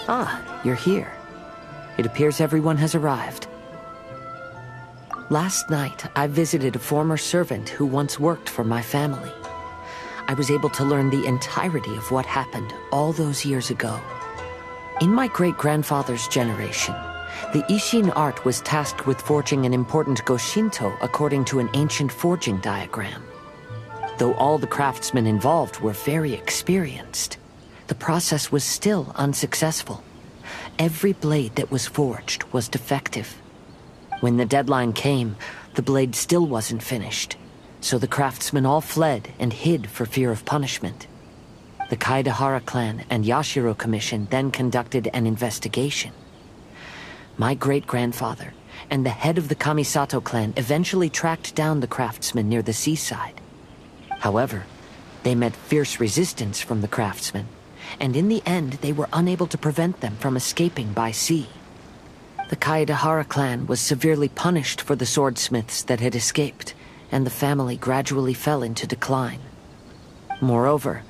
Ah, you're here. It appears everyone has arrived. Last night, I visited a former servant who once worked for my family. I was able to learn the entirety of what happened all those years ago. In my great-grandfather's generation, the Ishin art was tasked with forging an important Goshinto according to an ancient forging diagram. Though all the craftsmen involved were very experienced, the process was still unsuccessful. Every blade that was forged was defective. When the deadline came, the blade still wasn't finished, so the craftsmen all fled and hid for fear of punishment. The Kaedehara clan and Yashiro Commission then conducted an investigation. My great-grandfather and the head of the Kamisato clan eventually tracked down the craftsmen near the seaside. However, they met fierce resistance from the craftsmen, and in the end they were unable to prevent them from escaping by sea. The Kaedehara clan was severely punished for the swordsmiths that had escaped, and the family gradually fell into decline. Moreover,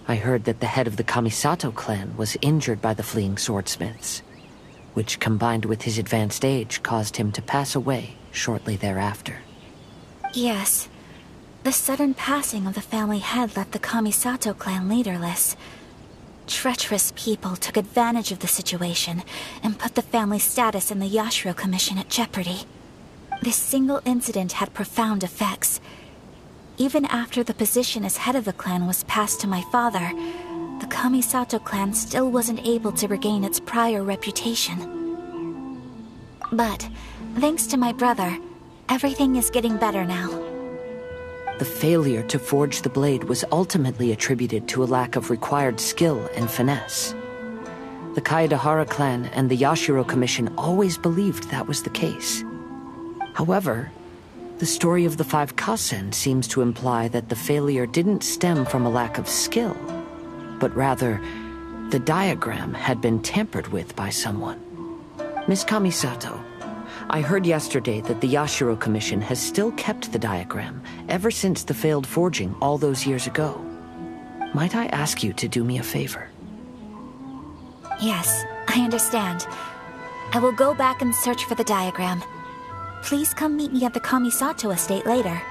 I heard that the head of the Kamisato clan was injured by the fleeing swordsmiths, which combined with his advanced age caused him to pass away shortly thereafter. Yes. The sudden passing of the family head left the Kamisato clan leaderless. Treacherous people took advantage of the situation and put the family's status in the Yashiro Commission at jeopardy. This single incident had profound effects. Even after the position as head of the clan was passed to my father, the Kamisato clan still wasn't able to regain its prior reputation. But, thanks to my brother, everything is getting better now. The failure to forge the blade was ultimately attributed to a lack of required skill and finesse. The Kaedehara clan and the Yashiro Commission always believed that was the case. However, the story of the 5 Kasen seems to imply that the failure didn't stem from a lack of skill, but rather, the diagram had been tampered with by someone. Miss Kamisato, I heard yesterday that the Yashiro Commission has still kept the diagram ever since the failed forging all those years ago. Might I ask you to do me a favor? Yes, I understand. I will go back and search for the diagram. Please come meet me at the Kamisato estate later.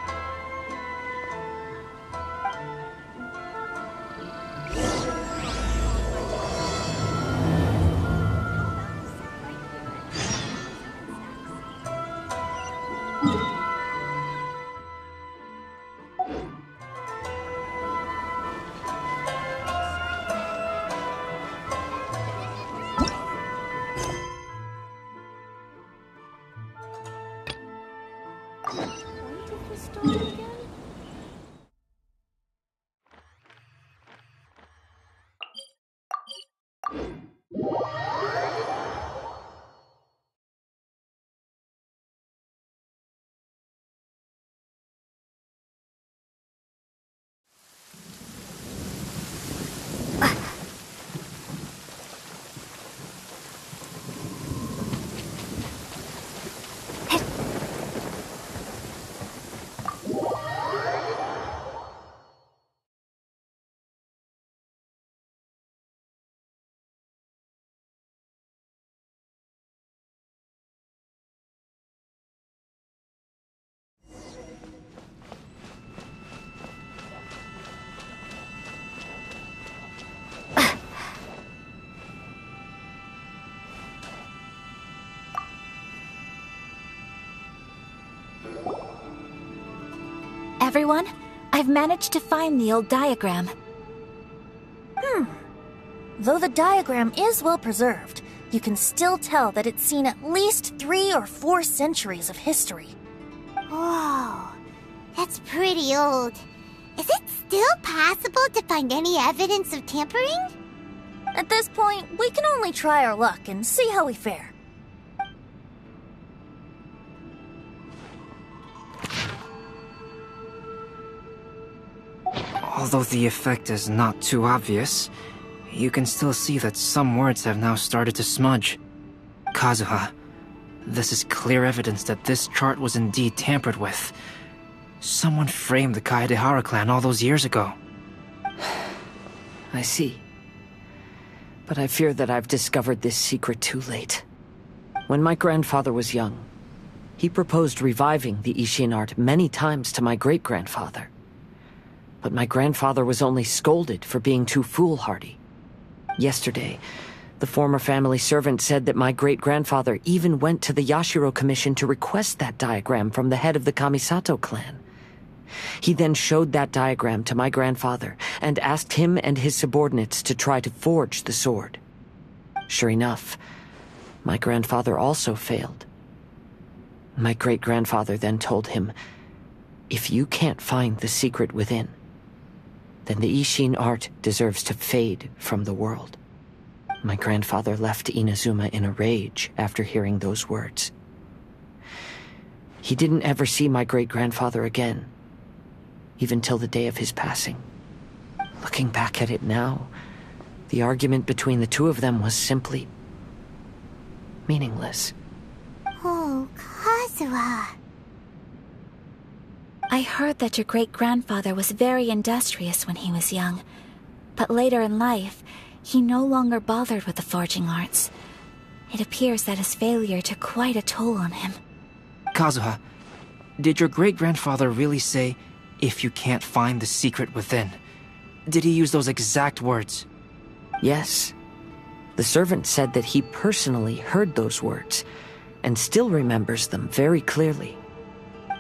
Everyone, I've managed to find the old diagram. Though the diagram is well preserved, you can still tell that it's seen at least 3 or 4 centuries of history. Whoa, that's pretty old. Is it still possible to find any evidence of tampering? At this point, we can only try our luck and see how we fare. Although the effect is not too obvious, you can still see that some words have now started to smudge. Kazuha, this is clear evidence that this chart was indeed tampered with. Someone framed the Kaedehara clan all those years ago. I see. But I fear that I've discovered this secret too late. When my grandfather was young, he proposed reviving the Ishin art many times to my great-grandfather. But my grandfather was only scolded for being too foolhardy. Yesterday, the former family servant said that my great-grandfather even went to the Yashiro Commission to request that diagram from the head of the Kamisato clan. He then showed that diagram to my grandfather and asked him and his subordinates to try to forge the sword. Sure enough, my grandfather also failed. My great-grandfather then told him, "If you can't find the secret within, then the Ishin art deserves to fade from the world." My grandfather left Inazuma in a rage after hearing those words. He didn't ever see my great-grandfather again, even till the day of his passing. Looking back at it now, the argument between the two of them was simply meaningless. Oh, Kazuha. I heard that your great-grandfather was very industrious when he was young, but later in life, he no longer bothered with the forging arts. It appears that his failure took quite a toll on him. Kazuha, did your great-grandfather really say, "If you can't find the secret within"? Did he use those exact words? Yes. The servant said that he personally heard those words, and still remembers them very clearly.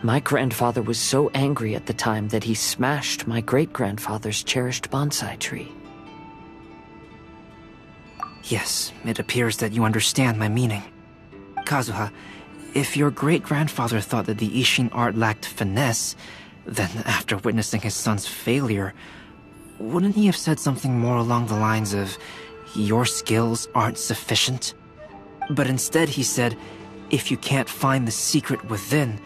My grandfather was so angry at the time that he smashed my great-grandfather's cherished bonsai tree. Yes, it appears that you understand my meaning. Kazuha, if your great-grandfather thought that the Ishin art lacked finesse, then after witnessing his son's failure, wouldn't he have said something more along the lines of, "Your skills aren't sufficient"? But instead he said, "If you can't find the secret within."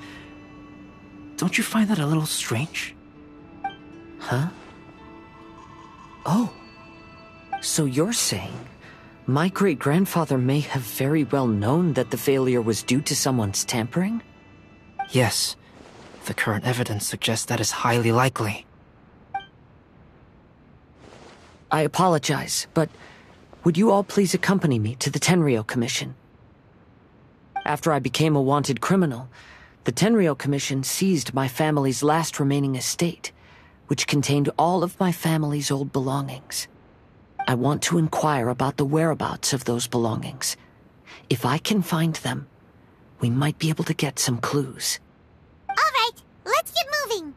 Don't you find that a little strange? Huh? Oh. So you're saying my great-grandfather may have very well known that the failure was due to someone's tampering? Yes. The current evidence suggests that is highly likely. I apologize, but would you all please accompany me to the Tenryou Commission? After I became a wanted criminal, the Tenryou Commission seized my family's last remaining estate, which contained all of my family's old belongings. I want to inquire about the whereabouts of those belongings. If I can find them, we might be able to get some clues. All right, let's get moving.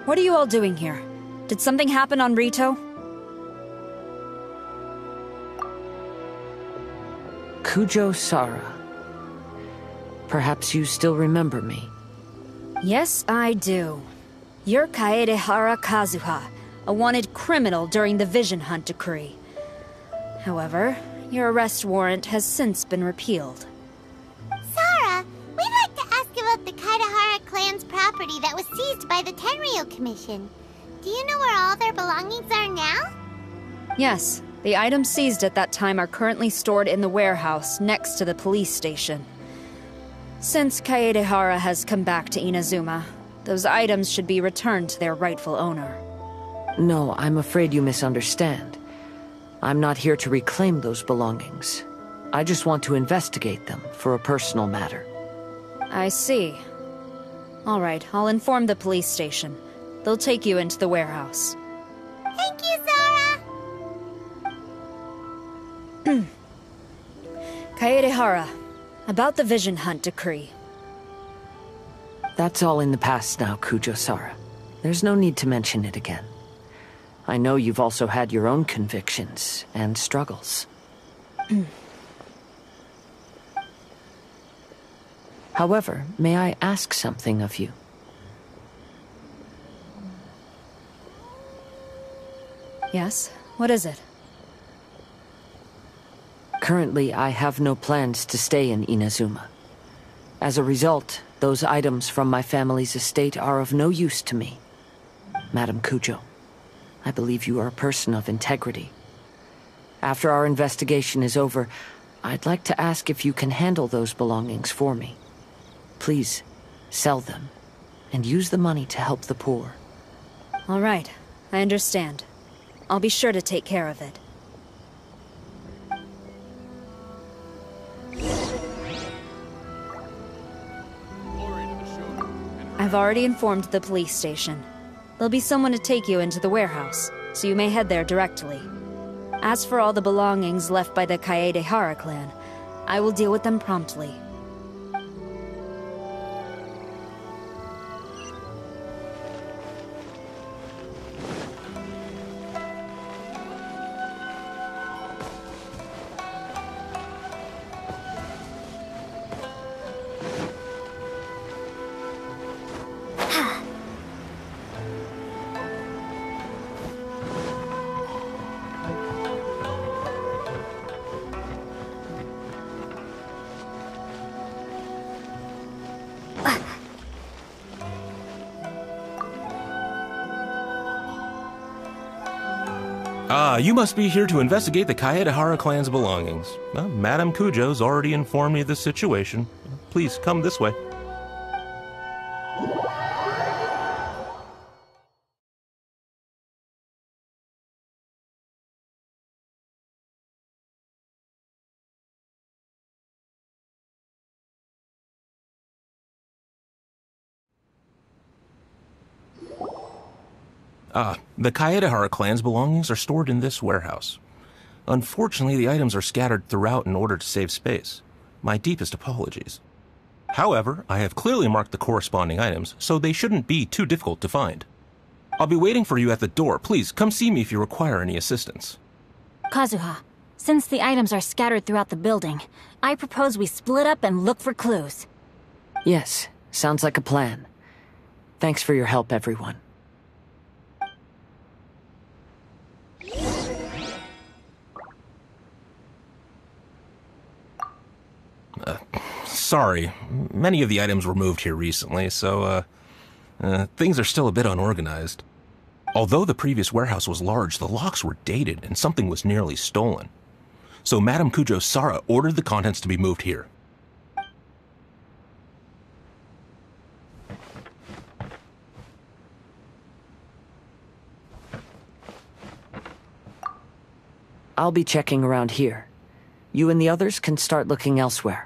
What are you all doing here? Did something happen on Rito? Kujo Sara. Perhaps you still remember me. Yes, I do. You're Kaedehara Kazuha, a wanted criminal during the Vision Hunt decree. However, your arrest warrant has since been repealed. Sara, we'd like to ask about the Kaedehara clan's property that was seized by the Tenryou Commission. Do you know where all their belongings are now? Yes, the items seized at that time are currently stored in the warehouse next to the police station. Since Kaedehara has come back to Inazuma, those items should be returned to their rightful owner. No, I'm afraid you misunderstand. I'm not here to reclaim those belongings. I just want to investigate them for a personal matter. I see. All right, I'll inform the police station. They'll take you into the warehouse. Thank you, Sara! Kaedehara, about the Vision Hunt decree. That's all in the past now, Kujo Sara. There's no need to mention it again. I know you've also had your own convictions and struggles. However, may I ask something of you? Yes? What is it? Currently, I have no plans to stay in Inazuma. As a result, Those items from my family's estate are of no use to me. Madam Kujo, I believe you are a person of integrity. After our investigation is over, I'd like to ask if you can handle those belongings for me. Please, sell them, and use the money to help the poor. All right, I understand. I'll be sure to take care of it. I've already informed the police station. There'll be someone to take you into the warehouse, so you may head there directly. As for all the belongings left by the Kaedehara clan, I will deal with them promptly. You must be here to investigate the Kaedehara clan's belongings. Madam Kujo's already informed me of the situation. Please come this way. The Kaedehara clan's belongings are stored in this warehouse. Unfortunately, the items are scattered throughout in order to save space. My deepest apologies. However, I have clearly marked the corresponding items, so they shouldn't be too difficult to find. I'll be waiting for you at the door. Please, come see me if you require any assistance. Kazuha, since the items are scattered throughout the building, I propose we split up and look for clues. Yes, sounds like a plan. Thanks for your help, everyone. Sorry, many of the items were moved here recently, so, things are still a bit unorganized. Although the previous warehouse was large, the locks were dated and something was nearly stolen. So Madam Kujo Sara ordered the contents to be moved here. I'll be checking around here. You and the others can start looking elsewhere.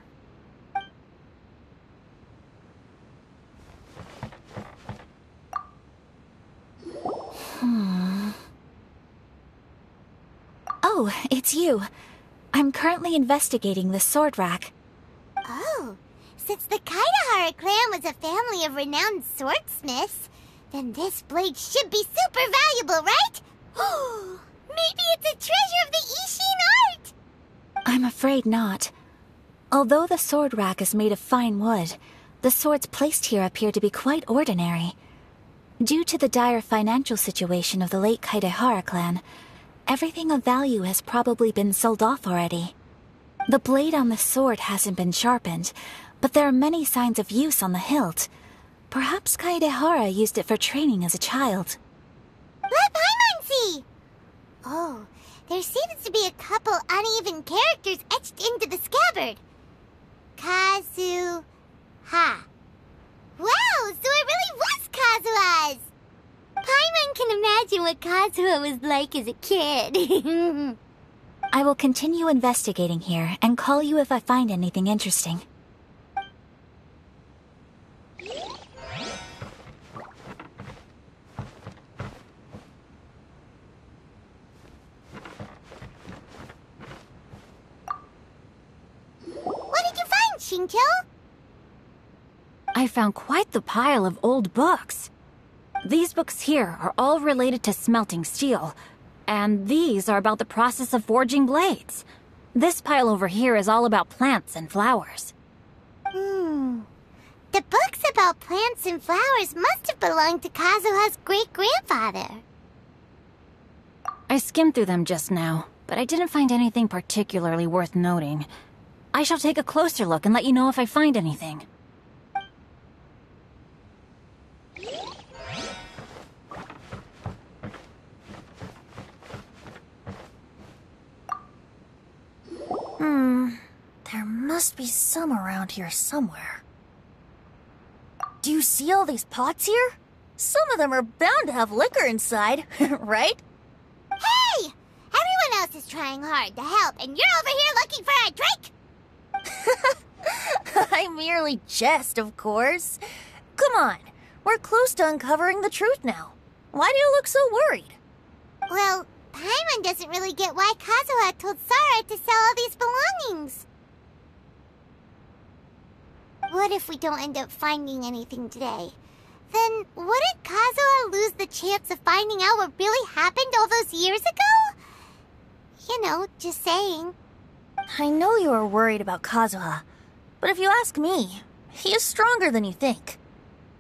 Oh, it's you. I'm currently investigating the sword rack. Oh, since the Kaedehara clan was a family of renowned swordsmiths, then this blade should be super valuable, right? Oh, maybe it's a treasure of the Ishin art! I'm afraid not. Although the sword rack is made of fine wood, the swords placed here appear to be quite ordinary. Due to the dire financial situation of the late Kaedehara clan, everything of value has probably been sold off already. The blade on the sword hasn't been sharpened, but there are many signs of use on the hilt. Perhaps Kaedehara used it for training as a child. Let Paimon see! Oh, there seems to be a couple uneven characters etched into the scabbard. Kazuha. Wow, so it really was Kazuha's! Paimon can imagine what Kazuha was like as a kid. I will continue investigating here and call you if I find anything interesting. What did you find, Shincho? I found quite the pile of old books. These books here are all related to smelting steel, and these are about the process of forging blades. This pile over here is all about plants and flowers. The books about plants and flowers must have belonged to Kazuha's great-grandfather. I skimmed through them just now, but I didn't find anything particularly worth noting. I shall take a closer look and let you know if I find anything. must be some around here somewhere. Do you see all these pots here? Some of them are bound to have liquor inside, right? Hey! Everyone else is trying hard to help, and you're over here looking for a drink? I merely jest, of course. Come on, we're close to uncovering the truth now. Why do you look so worried? Well, Paimon doesn't really get why Kazuha told Sarah to sell all these belongings. What if we don't end up finding anything today? Then wouldn't Kazuha lose the chance of finding out what really happened all those years ago? You know, just saying. I know you are worried about Kazuha, but if you ask me, he is stronger than you think.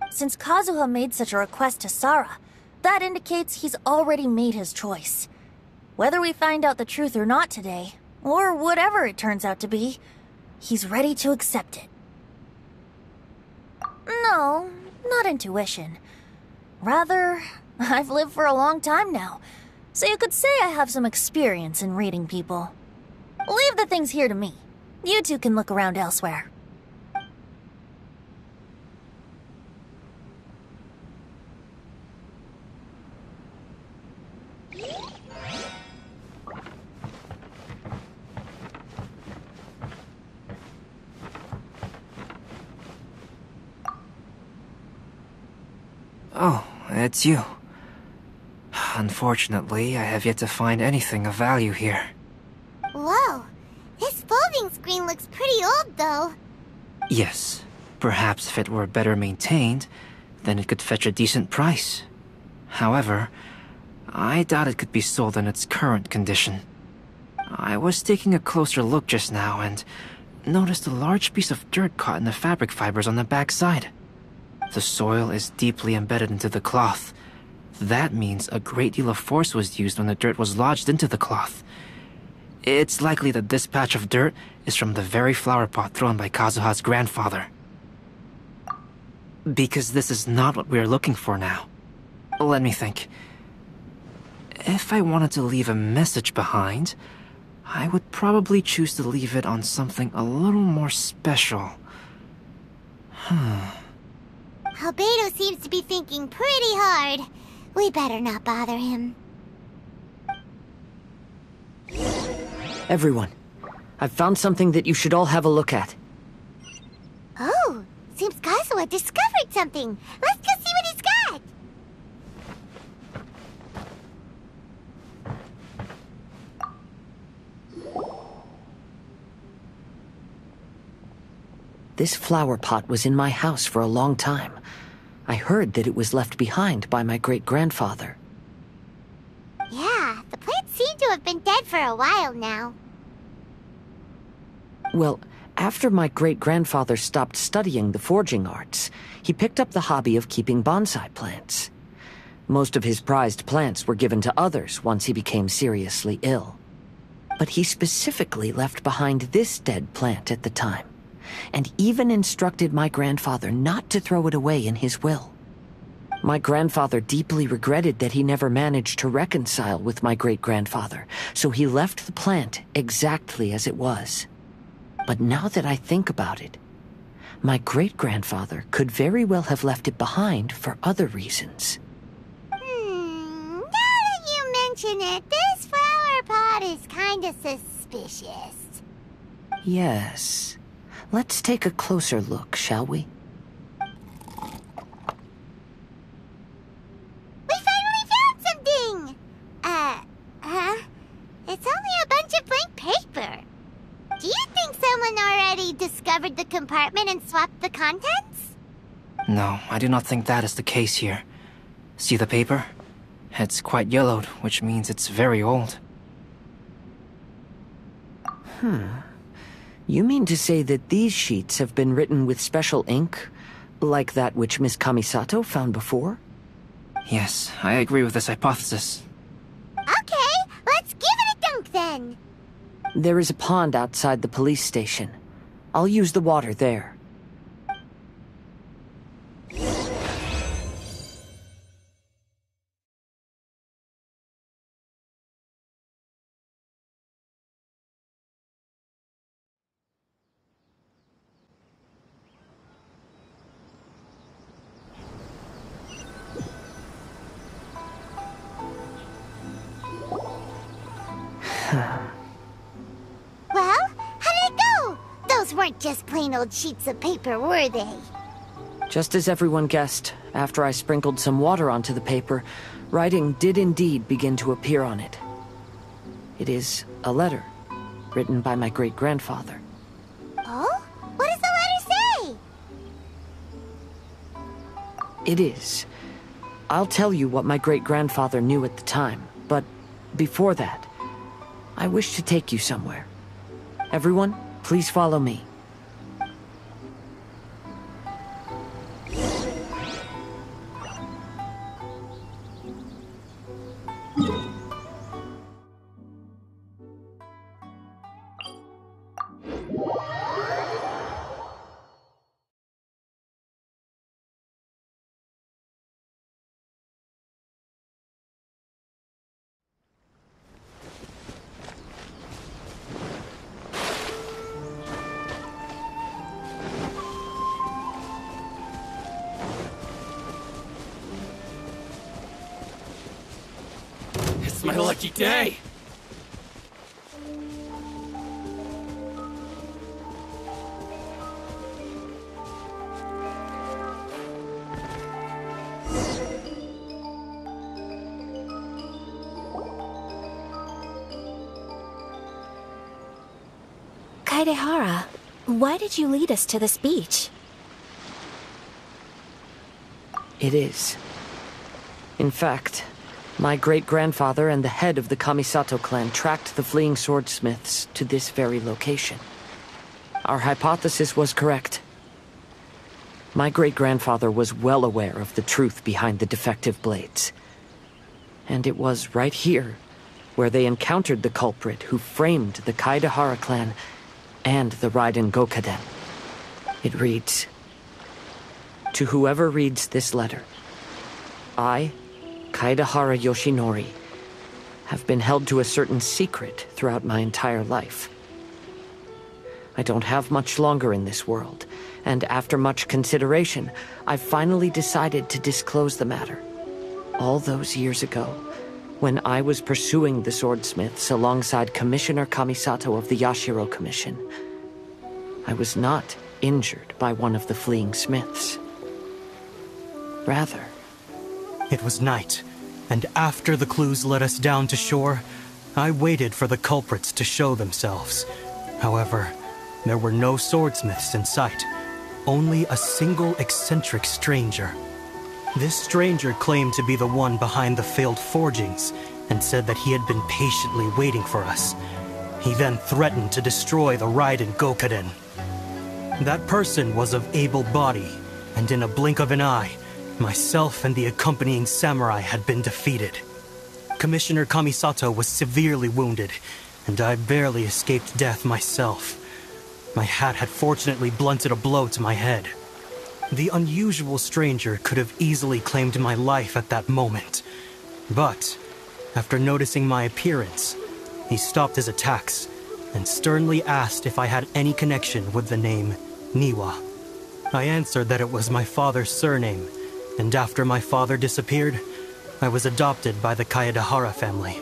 Since Kazuha made such a request to Sarah, that indicates he's already made his choice. Whether we find out the truth or not today, or whatever it turns out to be, he's ready to accept it. No, not intuition. Rather, I've lived for a long time now, so you could say I have some experience in reading people. Leave the things here to me. You two can look around elsewhere. Oh, it's you. Unfortunately, I have yet to find anything of value here. Whoa, this folding screen looks pretty old though. Yes, perhaps if it were better maintained, then it could fetch a decent price. However, I doubt it could be sold in its current condition. I was taking a closer look just now and noticed a large piece of dirt caught in the fabric fibers on the back side. The soil is deeply embedded into the cloth. That means a great deal of force was used when the dirt was lodged into the cloth. It's likely that this patch of dirt is from the very flower pot thrown by Kazuha's grandfather. Because this is not what we are looking for now. Let me think. If I wanted to leave a message behind, I would probably choose to leave it on something a little more special. Albedo seems to be thinking pretty hard. We better not bother him. Everyone, I've found something that you should all have a look at. Oh, seems Kazuha discovered something. Let's go see what he's got. This flower pot was in my house for a long time. I heard that it was left behind by my great-grandfather. Yeah, the plants seem to have been dead for a while now. Well, after my great-grandfather stopped studying the forging arts, he picked up the hobby of keeping bonsai plants. Most of his prized plants were given to others once he became seriously ill. But he specifically left behind this dead plant at the time, and even instructed my grandfather not to throw it away in his will. My grandfather deeply regretted that he never managed to reconcile with my great-grandfather, so he left the plant exactly as it was. But now that I think about it, my great-grandfather could very well have left it behind for other reasons. Now that you mention it, this flower pot is kinda suspicious. Yes. Let's take a closer look, shall we? We finally found something! It's only a bunch of blank paper. Do you think someone already discovered the compartment and swapped the contents? No, I do not think that is the case here. See the paper? It's quite yellowed, which means it's very old. You mean to say that these sheets have been written with special ink, like that which Miss Kamisato found before? Yes, I agree with this hypothesis. Okay, let's give it a dunk then. There is a pond outside the police station. I'll use the water there. Well, how did it go? Those weren't just plain old sheets of paper, were they? Just as everyone guessed, after I sprinkled some water onto the paper, writing did indeed begin to appear on it. It is a letter, written by my great-grandfather. Oh? What does the letter say? It is. I'll tell you what my great-grandfather knew at the time, but before that, I wish to take you somewhere. Everyone, please follow me. It's my lucky day! Kaedehara, why did you lead us to this beach? It is. In fact, my great-grandfather and the head of the Kamisato clan tracked the fleeing swordsmiths to this very location. Our hypothesis was correct. My great-grandfather was well aware of the truth behind the defective blades. And it was right here where they encountered the culprit who framed the Kaedehara clan and the Raiden Gokaden. It reads, "To whoever reads this letter, I, Kaedehara Yoshinori, have been held to a certain secret throughout my entire life. I don't have much longer in this world, and after much consideration, I finally decided to disclose the matter. All those years ago, when I was pursuing the swordsmiths alongside Commissioner Kamisato of the Yashiro Commission, I was not injured by one of the fleeing smiths. Rather, it was night, and after the clues led us down to shore, I waited for the culprits to show themselves. However, there were no swordsmiths in sight, only a single eccentric stranger. This stranger claimed to be the one behind the failed forgings, and said that he had been patiently waiting for us. He then threatened to destroy the Raiden Gokaden. That person was of able body, and in a blink of an eye, myself and the accompanying samurai had been defeated. Commissioner Kamisato was severely wounded, and I barely escaped death myself. My hat had fortunately blunted a blow to my head. The unusual stranger could have easily claimed my life at that moment. But, after noticing my appearance, he stopped his attacks and sternly asked if I had any connection with the name Niwa. I answered that it was my father's surname, and after my father disappeared, I was adopted by the Kaedehara family.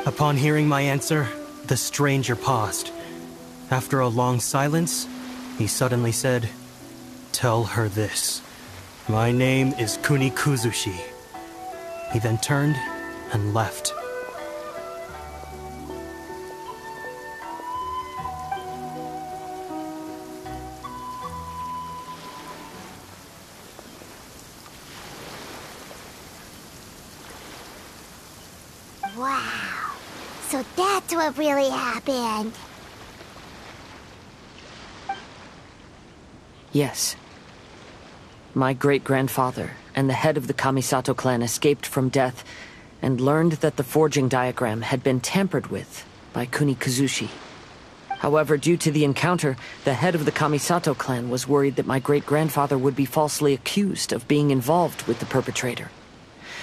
Upon hearing my answer, the stranger paused. After a long silence, he suddenly said, "Tell her this. My name is Kunikuzushi." He then turned and left. Wow. So that's what really happened. Yes. My great-grandfather and the head of the Kamisato clan escaped from death and learned that the forging diagram had been tampered with by Kunikuzushi. However, due to the encounter, the head of the Kamisato clan was worried that my great-grandfather would be falsely accused of being involved with the perpetrator.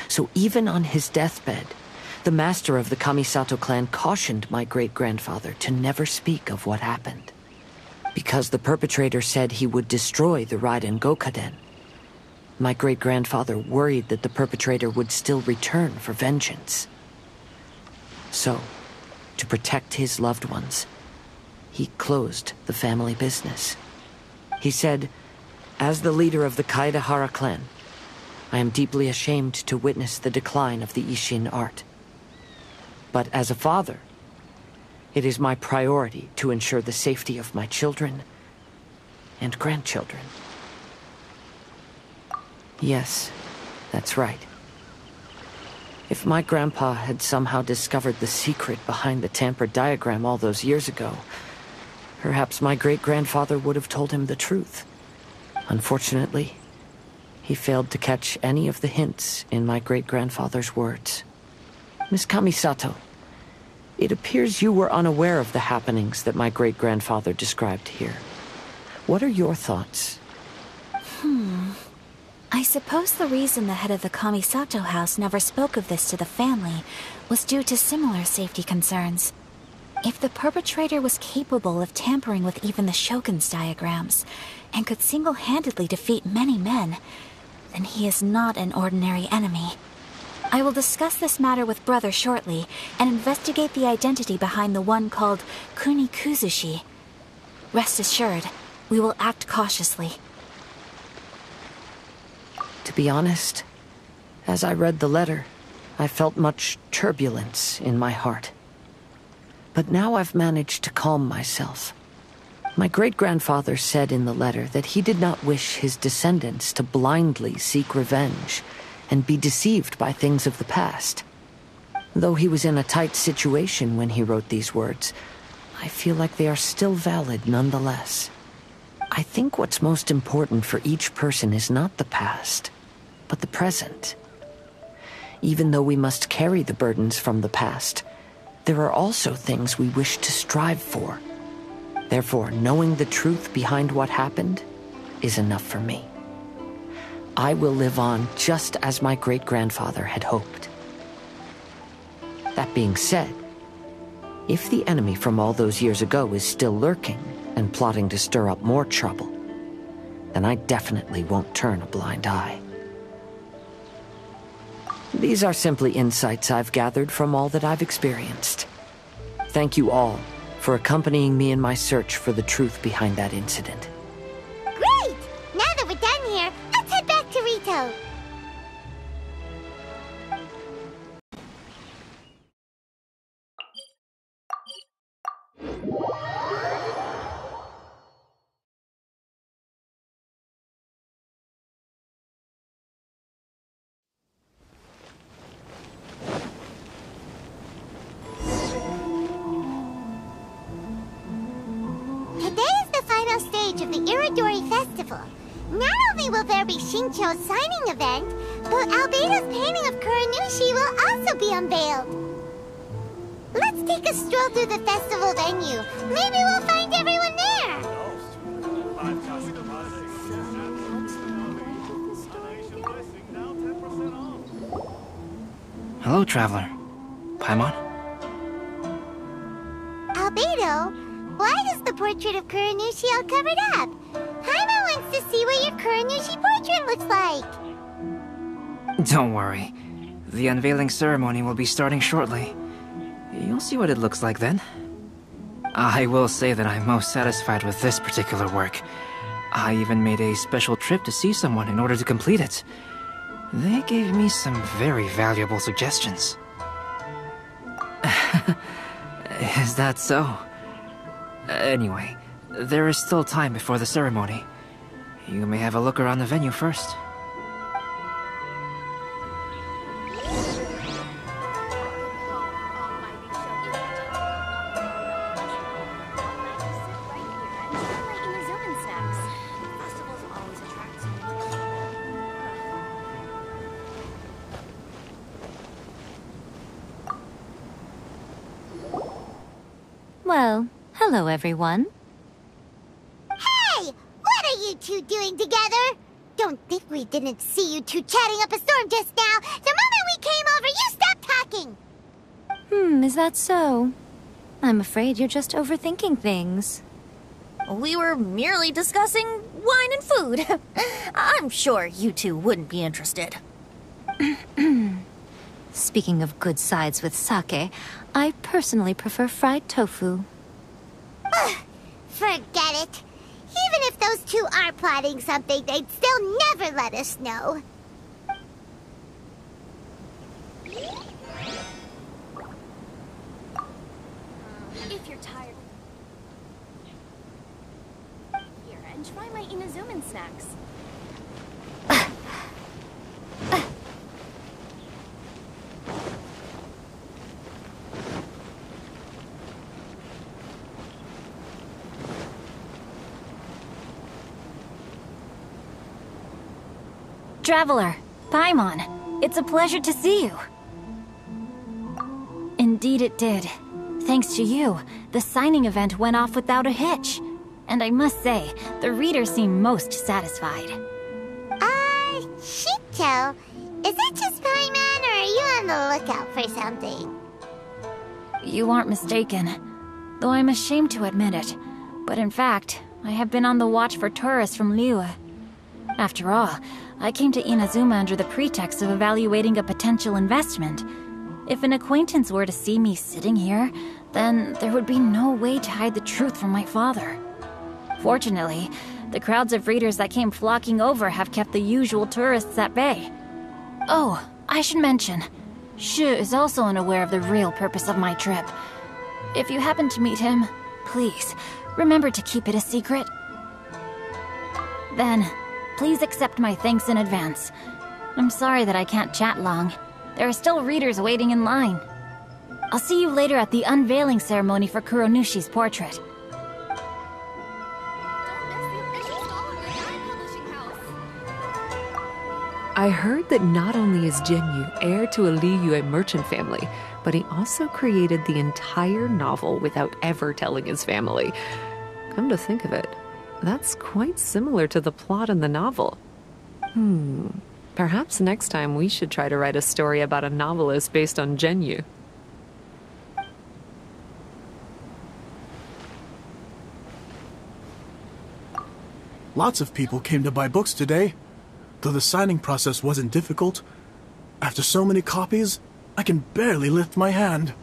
So even on his deathbed, the master of the Kamisato clan cautioned my great-grandfather to never speak of what happened. Because the perpetrator said he would destroy the Raiden Gokaden. My great-grandfather worried that the perpetrator would still return for vengeance. So, to protect his loved ones. He closed the family business. He said, "As the leader of the Kaedehara clan, I am deeply ashamed to witness the decline of the Isshin art. But as a father, it is my priority to ensure the safety of my children and grandchildren." Yes, that's right. If my grandpa had somehow discovered the secret behind the tampered diagram all those years ago, perhaps my great-grandfather would have told him the truth. Unfortunately, he failed to catch any of the hints in my great-grandfather's words. Miss Kamisato, it appears you were unaware of the happenings that my great-grandfather described here. What are your thoughts? I suppose the reason the head of the Kamisato house never spoke of this to the family was due to similar safety concerns. If the perpetrator was capable of tampering with even the Shogun's diagrams, and could single-handedly defeat many men, then he is not an ordinary enemy. I will discuss this matter with Brother shortly, and investigate the identity behind the one called Kunikuzushi. Rest assured, we will act cautiously. To be honest, as I read the letter, I felt much turbulence in my heart. But now I've managed to calm myself. My great-grandfather said in the letter that he did not wish his descendants to blindly seek revenge and be deceived by things of the past. Though he was in a tight situation when he wrote these words, I feel like they are still valid nonetheless. I think what's most important for each person is not the past, but the present. Even though we must carry the burdens from the past, there are also things we wish to strive for. Therefore, knowing the truth behind what happened is enough for me. I will live on just as my great-grandfather had hoped. That being said, if the enemy from all those years ago is still lurking and plotting to stir up more trouble, then I definitely won't turn a blind eye. These are simply insights I've gathered from all that I've experienced. Thank you all for accompanying me in my search for the truth behind that incident. Great! Now that we're done here, let's head back to Rito. Of the Iridori Festival. Not only will there be Shincho's signing event, but Albedo's painting of Kuranushi will also be unveiled. Let's take a stroll through the festival venue. Maybe we'll find everyone there. Hello, traveler. Paimon? Albedo? Why is the portrait of Kuranushi all covered up? Paimon wants to see what your Kuranushi portrait looks like. Don't worry. The unveiling ceremony will be starting shortly. You'll see what it looks like then. I will say that I'm most satisfied with this particular work. I even made a special trip to see someone in order to complete it. They gave me some very valuable suggestions. Is that so? Anyway, there is still time before the ceremony. You may have a look around the venue first. Well, hello everyone. Hey! What are you two doing together? Don't think we didn't see you two chatting up a storm just now. The moment we came over, you stopped talking. Is that so? I'm afraid you're just overthinking things. We were merely discussing wine and food. I'm sure you two wouldn't be interested. Speaking of good sides with sake, I personally prefer fried tofu. Forget it. Even if those two are plotting something, they'd still never let us know. If you're tired... Here, and try my Inazuman snacks. Traveler, Paimon, it's a pleasure to see you. Indeed it did. Thanks to you, the signing event went off without a hitch. And I must say, the readers seem most satisfied. Shito, is it just Paimon, or are you on the lookout for something? You aren't mistaken, though I'm ashamed to admit it. But in fact, I have been on the watch for tourists from Liyue. After all, I came to Inazuma under the pretext of evaluating a potential investment. If an acquaintance were to see me sitting here, then there would be no way to hide the truth from my father. Fortunately, the crowds of readers that came flocking over have kept the usual tourists at bay. Oh, I should mention, Shu is also unaware of the real purpose of my trip. If you happen to meet him, please, remember to keep it a secret. Then, please accept my thanks in advance. I'm sorry that I can't chat long. There are still readers waiting in line. I'll see you later at the unveiling ceremony for Kuronushi's portrait. I heard that not only is Genyu heir to a Liyue merchant family, but he also created the entire novel without ever telling his family. Come to think of it, that's quite similar to the plot in the novel. Perhaps next time we should try to write a story about a novelist based on Genyu. Lots of people came to buy books today. Though the signing process wasn't difficult, after so many copies, I can barely lift my hand.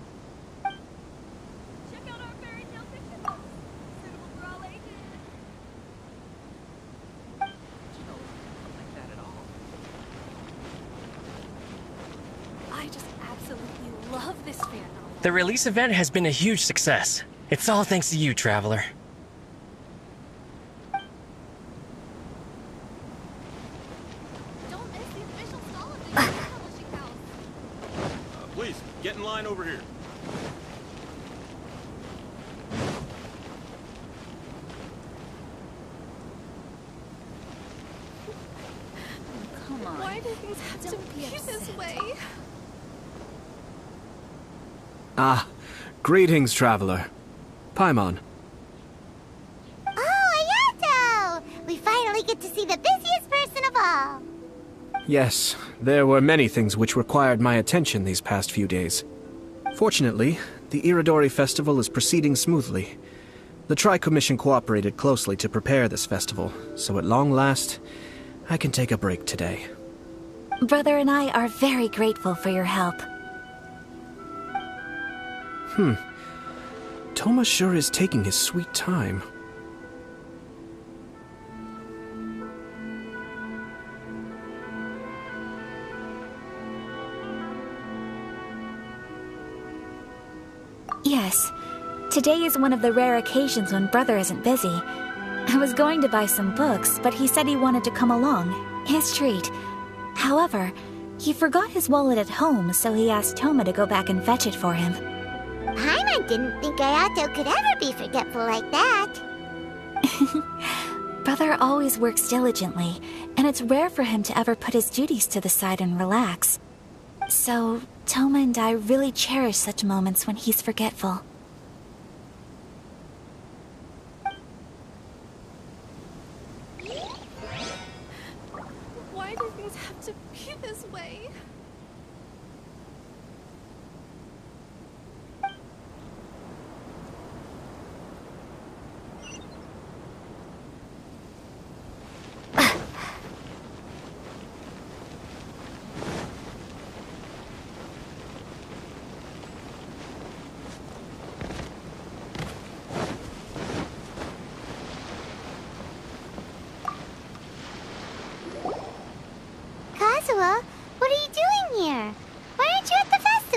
The release event has been a huge success. It's all thanks to you, Traveler. Please, get in line over here. Come on. Why do things have to be this way? Ah, greetings, Traveler. Paimon. Oh, Ayato! We finally get to see the busiest person of all. Yes, there were many things which required my attention these past few days. Fortunately, the Iridori Festival is proceeding smoothly. The Tri-Commission cooperated closely to prepare this festival, so at long last, I can take a break today. Brother and I are very grateful for your help. Toma sure is taking his sweet time. Yes. Today is one of the rare occasions when Brother isn't busy. I was going to buy some books, but he said he wanted to come along. His treat. However, he forgot his wallet at home, so he asked Toma to go back and fetch it for him. Paimon didn't think Ayato could ever be forgetful like that. Brother always works diligently, and it's rare for him to ever put his duties to the side and relax. So, Toma and I really cherish such moments when he's forgetful. Why do things have to be this way?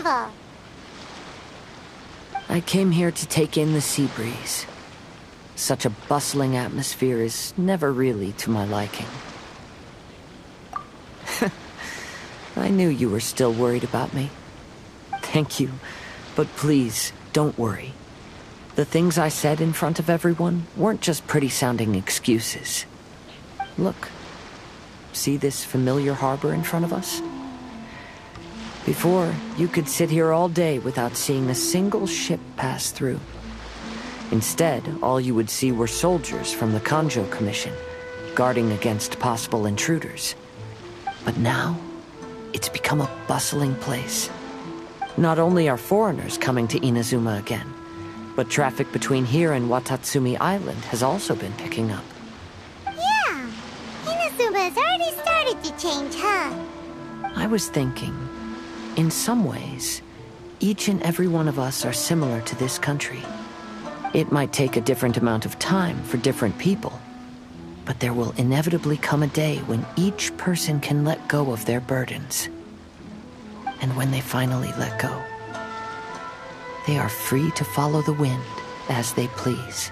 festival? I came here to take in the sea breeze. Such a bustling atmosphere is never really to my liking. I knew you were still worried about me. Thank you, but please, don't worry. The things I said in front of everyone weren't just pretty-sounding excuses. Look. See this familiar harbor in front of us? Before, you could sit here all day without seeing a single ship pass through. Instead, all you would see were soldiers from the Kanjo Commission, guarding against possible intruders. But now, it's become a bustling place. Not only are foreigners coming to Inazuma again, but traffic between here and Watatsumi Island has also been picking up. Yeah, Inazuma's already started to change, huh? I was thinking, in some ways, each and every one of us are similar to this country. It might take a different amount of time for different people, but there will inevitably come a day when each person can let go of their burdens. And when they finally let go, they are free to follow the wind as they please.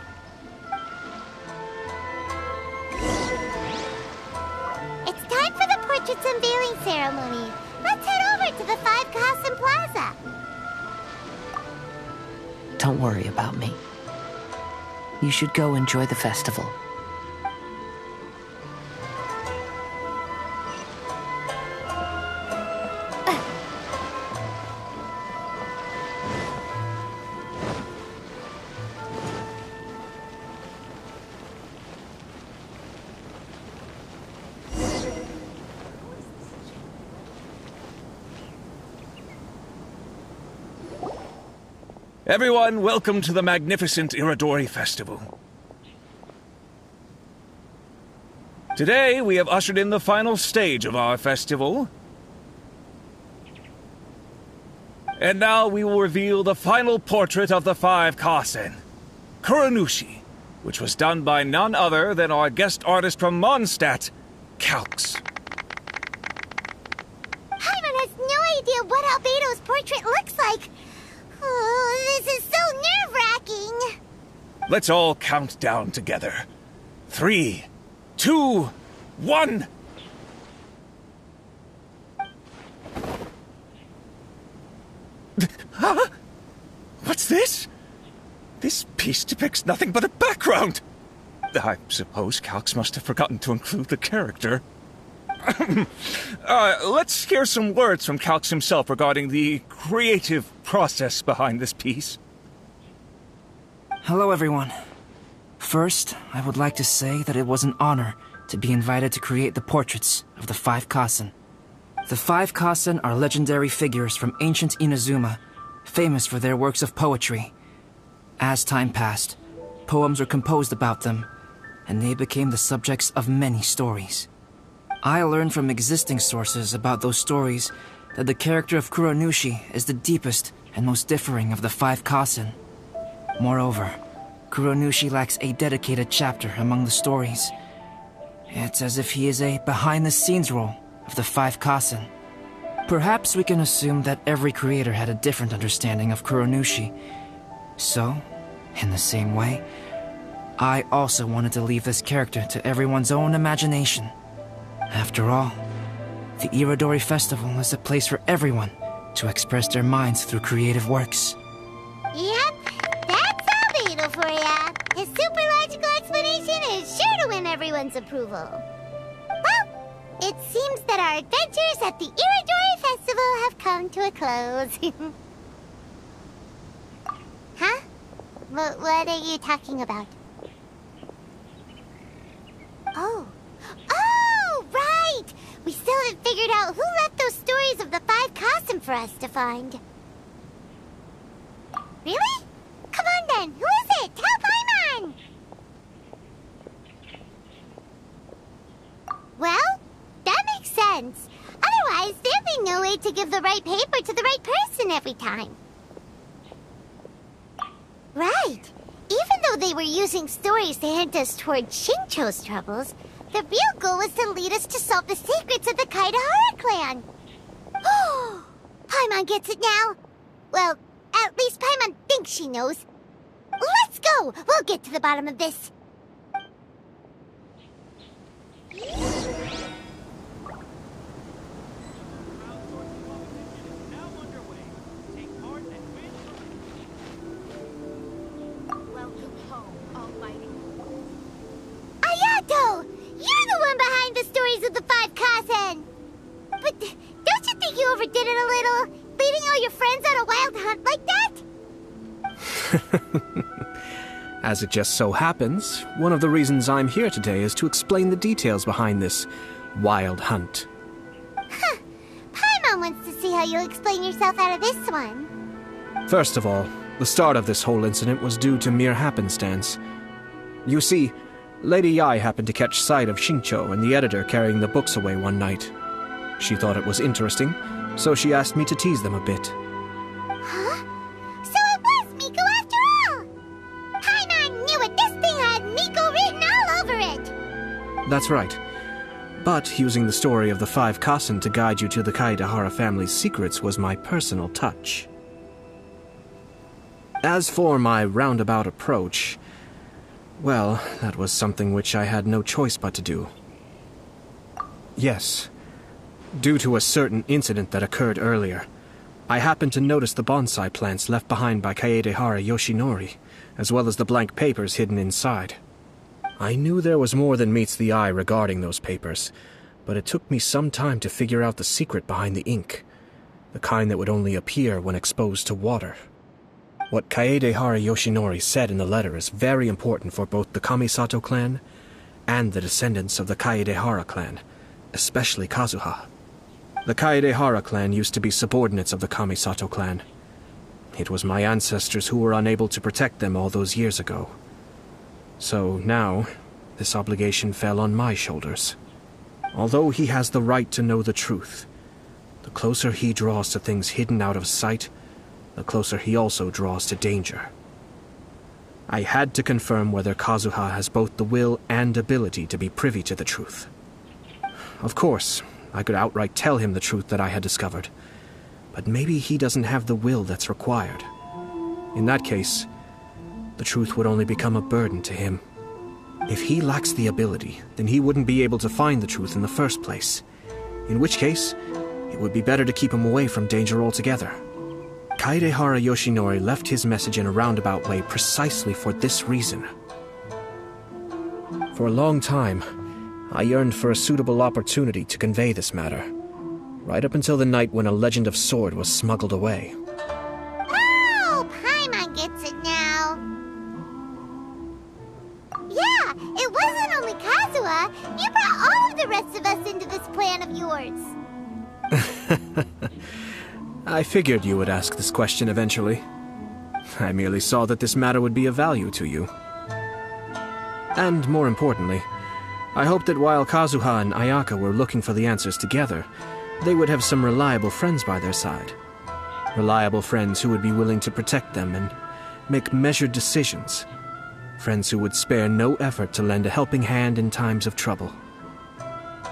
It's time for the portrait's unveiling ceremony. Let's head over to the 5 Kasen Plaza. Don't worry about me. You should go enjoy the festival. Everyone, welcome to the magnificent Iridori Festival. Today, we have ushered in the final stage of our festival. And now we will reveal the final portrait of the 5 Kasen, Kuronushi, which was done by none other than our guest artist from Mondstadt, Calx. Paimon has no idea what Albedo's portrait looks like. Oh, this is so nerve-wracking. Let's all count down together. 3, 2, 1. Huh? What's this? This piece depicts nothing but a background. I suppose Calx must have forgotten to include the character. Let's hear some words from Calx himself regarding the creative process behind this piece. Hello, everyone. First, I would like to say that it was an honor to be invited to create the portraits of the 5 Kasen. The 5 Kasen are legendary figures from ancient Inazuma, famous for their works of poetry. As time passed, poems were composed about them, and they became the subjects of many stories. I learned from existing sources about those stories that the character of Kuronushi is the deepest and most differing of the 5 Kasen. Moreover, Kuronushi lacks a dedicated chapter among the stories. It's as if he is a behind-the-scenes role of the 5 Kasen. Perhaps we can assume that every creator had a different understanding of Kuronushi. So, in the same way, I also wanted to leave this character to everyone's own imagination. After all, the Iridori Festival is a place for everyone to express their minds through creative works. Yep, that's Albedo for ya. His super logical explanation is sure to win everyone's approval. Well, it seems that our adventures at the Iridori Festival have come to a close. Huh? What are you talking about? Oh, right! We still haven't figured out who left those stories of the 5 Kasen for us to find. Really? Come on then, who is it? Tell Paimon! Well, that makes sense. Otherwise, there'd be no way to give the right paper to the right person every time. Right. Even though they were using stories to hint us toward Shincho's troubles, the real goal was to lead us to solve the secrets of the Kaidahara clan. Oh, Paimon gets it now. Well, at least Paimon thinks she knows. Let's go! We'll get to the bottom of this. Welcome home, Almighty. Ayato! You're the one behind the stories of the Five Kasen! But don't you think you overdid it a little? Leading all your friends on a wild hunt like that? As it just so happens, one of the reasons I'm here today is to explain the details behind this wild hunt. Huh. Paimon wants to see how you'll explain yourself out of this one. First of all, the start of this whole incident was due to mere happenstance. You see, Lady Yai happened to catch sight of Shincho and the editor carrying the books away one night. She thought it was interesting, so she asked me to tease them a bit. Huh? So it was Miko after all! Paimon knew it! This thing had Miko written all over it! That's right. But using the story of the Five Kasen to guide you to the Kaedehara family's secrets was my personal touch. As for my roundabout approach, well, that was something which I had no choice but to do. Yes. Due to a certain incident that occurred earlier, I happened to notice the bonsai plants left behind by Kaedehara Yoshinori, as well as the blank papers hidden inside. I knew there was more than meets the eye regarding those papers, but it took me some time to figure out the secret behind the ink, the kind that would only appear when exposed to water. What Kaedehara Yoshinori said in the letter is very important for both the Kamisato clan and the descendants of the Kaedehara clan, especially Kazuha. The Kaedehara clan used to be subordinates of the Kamisato clan. It was my ancestors who were unable to protect them all those years ago. So now, this obligation fell on my shoulders. Although he has the right to know the truth, the closer he draws to things hidden out of sight, the closer he also draws to danger. I had to confirm whether Kazuha has both the will and ability to be privy to the truth. Of course, I could outright tell him the truth that I had discovered, but maybe he doesn't have the will that's required. In that case, the truth would only become a burden to him. If he lacks the ability, then he wouldn't be able to find the truth in the first place, in which case, it would be better to keep him away from danger altogether. Kaedehara Yoshinori left his message in a roundabout way precisely for this reason. For a long time, I yearned for a suitable opportunity to convey this matter, right up until the night when a legend of sword was smuggled away. Oh, Paimon gets it now. Yeah, it wasn't only Kazuha. You brought all of the rest of us into this plan of yours. I figured you would ask this question eventually. I merely saw that this matter would be of value to you. And more importantly, I hoped that while Kazuha and Ayaka were looking for the answers together, they would have some reliable friends by their side. Reliable friends who would be willing to protect them and make measured decisions. Friends who would spare no effort to lend a helping hand in times of trouble.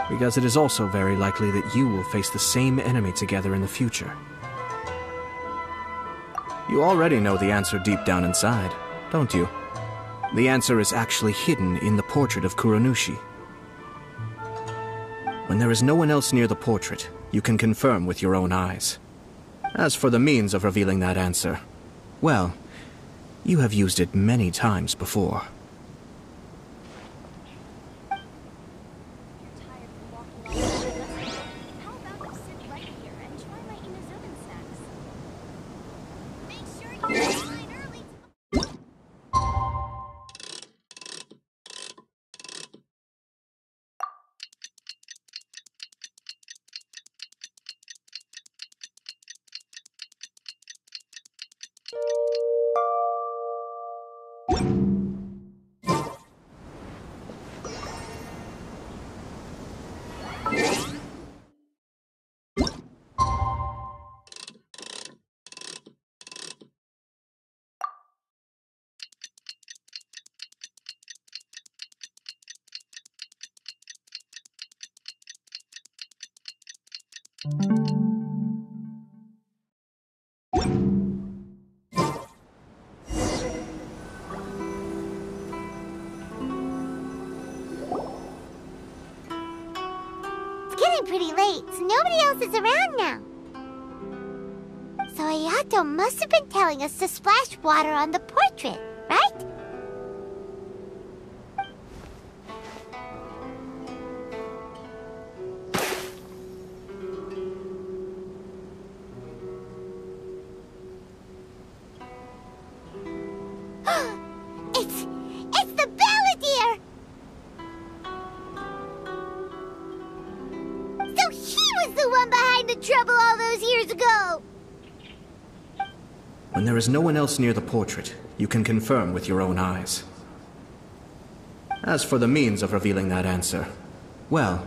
Because it is also very likely that you will face the same enemy together in the future. You already know the answer deep down inside, don't you? The answer is actually hidden in the portrait of Kuronushi. When there is no one else near the portrait, you can confirm with your own eyes. As for the means of revealing that answer, well, you have used it many times before. pretty late, so nobody else is around now. So Ayato must have been telling us to splash water on the portrait, right? It's the Balladeer! So he was the one behind the trouble all those years ago! When there is no one else near the portrait, you can confirm with your own eyes. As for the means of revealing that answer, well,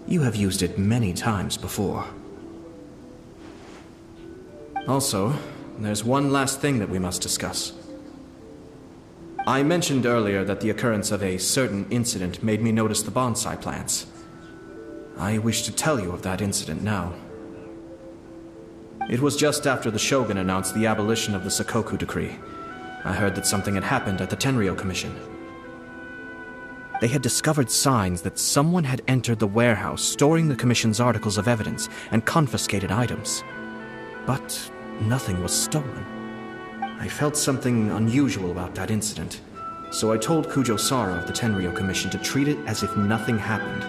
you have used it many times before. Also, there's one last thing that we must discuss. I mentioned earlier that the occurrence of a certain incident made me notice the bonsai plants. I wish to tell you of that incident now. It was just after the Shogun announced the abolition of the Sakoku decree. I heard that something had happened at the Tenryou Commission. They had discovered signs that someone had entered the warehouse storing the Commission's articles of evidence and confiscated items. But nothing was stolen. I felt something unusual about that incident, so I told Kujo-Sara of the Tenryou Commission to treat it as if nothing happened.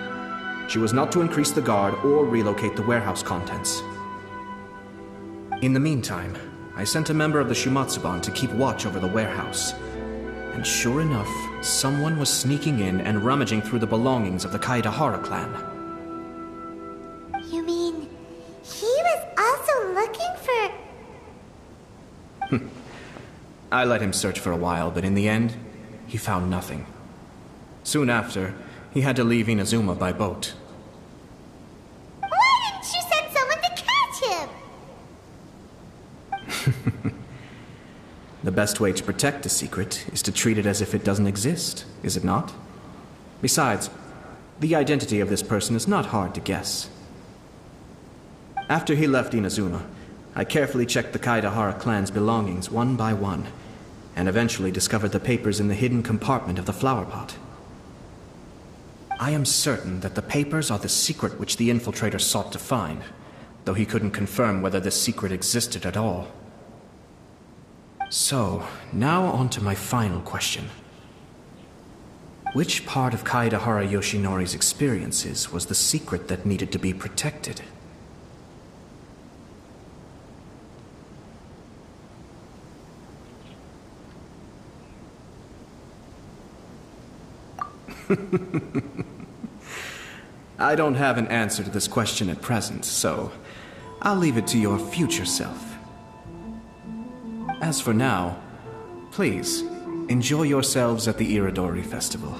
She was not to increase the guard or relocate the warehouse contents. In the meantime, I sent a member of the Shumatsuban to keep watch over the warehouse. And sure enough, someone was sneaking in and rummaging through the belongings of the Kaedahara clan. You mean, he was also looking for... I let him search for a while, but in the end, he found nothing. Soon after, he had to leave Inazuma by boat. Why didn't you send someone to catch him? The best way to protect a secret is to treat it as if it doesn't exist, is it not? Besides, the identity of this person is not hard to guess. After he left Inazuma, I carefully checked the Kaedahara clan's belongings one by one, and eventually discovered the papers in the hidden compartment of the flower pot. I am certain that the papers are the secret which the infiltrator sought to find, though he couldn't confirm whether this secret existed at all. So, now on to my final question. Which part of Kaedahara Yoshinori's experiences was the secret that needed to be protected? I don't have an answer to this question at present, so I'll leave it to your future self. As for now, please, enjoy yourselves at the Iridori Festival.